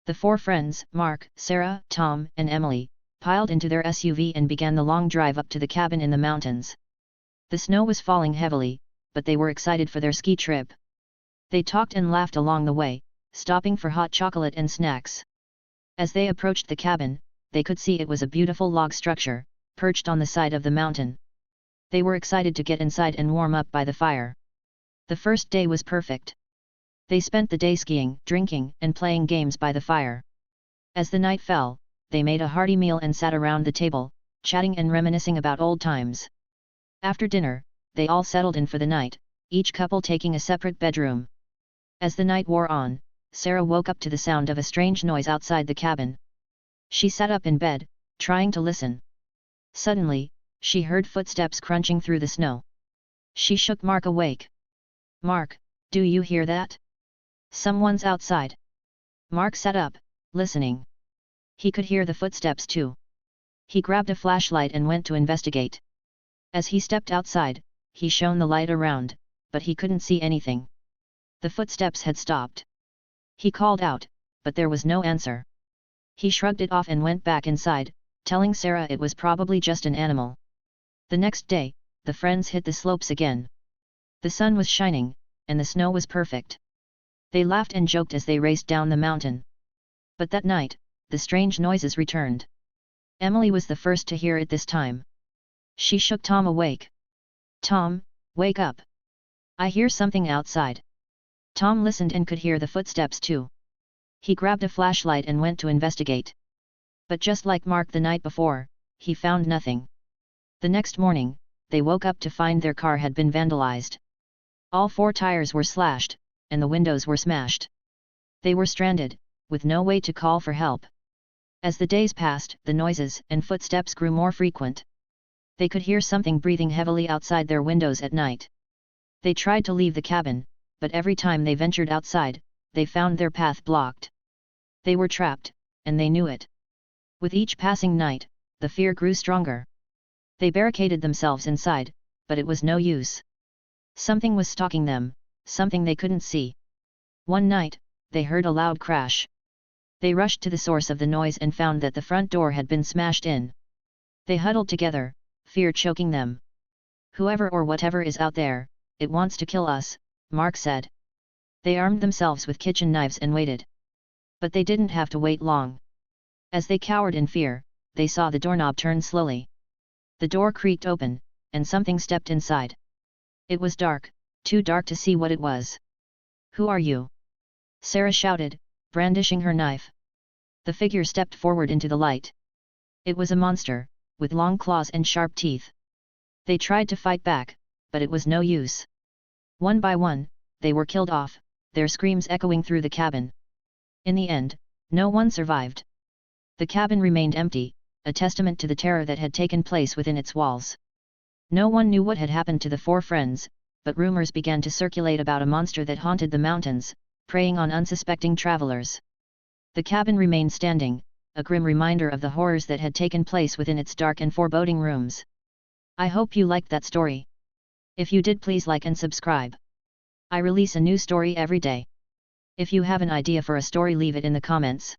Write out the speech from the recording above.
The four friends, Mark, Sarah, Tom, and Emily, piled into their SUV and began the long drive up to the cabin in the mountains. The snow was falling heavily, but they were excited for their ski trip. They talked and laughed along the way, stopping for hot chocolate and snacks. As they approached the cabin, they could see it was a beautiful log structure, perched on the side of the mountain. They were excited to get inside and warm up by the fire. The first day was perfect. They spent the day skiing, drinking, and playing games by the fire. As the night fell, they made a hearty meal and sat around the table, chatting and reminiscing about old times. After dinner, they all settled in for the night, each couple taking a separate bedroom. As the night wore on, Sarah woke up to the sound of a strange noise outside the cabin. She sat up in bed, trying to listen. Suddenly, she heard footsteps crunching through the snow. She shook Mark awake. "Mark, do you hear that? Someone's outside." Mark sat up, listening. He could hear the footsteps too. He grabbed a flashlight and went to investigate. As he stepped outside, he shone the light around, but he couldn't see anything. The footsteps had stopped. He called out, but there was no answer. He shrugged it off and went back inside, telling Sarah it was probably just an animal. The next day, the friends hit the slopes again. The sun was shining, and the snow was perfect. They laughed and joked as they raced down the mountain. But that night, the strange noises returned. Emily was the first to hear it this time. She shook Tom awake. "Tom, wake up. I hear something outside." Tom listened and could hear the footsteps too. He grabbed a flashlight and went to investigate. But just like Mark the night before, he found nothing. The next morning, they woke up to find their car had been vandalized. All four tires were slashed, and the windows were smashed. They were stranded, with no way to call for help. As the days passed, the noises and footsteps grew more frequent. They could hear something breathing heavily outside their windows at night. They tried to leave the cabin, but every time they ventured outside, they found their path blocked. They were trapped, and they knew it. With each passing night, the fear grew stronger. They barricaded themselves inside, but it was no use. Something was stalking them, something they couldn't see. One night, they heard a loud crash. They rushed to the source of the noise and found that the front door had been smashed in. They huddled together, fear choking them. "Whoever or whatever is out there, it wants to kill us," Mark said. They armed themselves with kitchen knives and waited. But they didn't have to wait long. As they cowered in fear, they saw the doorknob turn slowly. The door creaked open, and something stepped inside. It was dark, too dark to see what it was. "Who are you?" Sarah shouted, brandishing her knife. The figure stepped forward into the light. It was a monster, with long claws and sharp teeth. They tried to fight back, but it was no use. One by one, they were killed off, their screams echoing through the cabin. In the end, no one survived. The cabin remained empty, a testament to the terror that had taken place within its walls. No one knew what had happened to the four friends, but rumors began to circulate about a monster that haunted the mountains, preying on unsuspecting travelers. The cabin remained standing, a grim reminder of the horrors that had taken place within its dark and foreboding rooms. I hope you liked that story. If you did, please like and subscribe. I release a new story every day. If you have an idea for a story, leave it in the comments.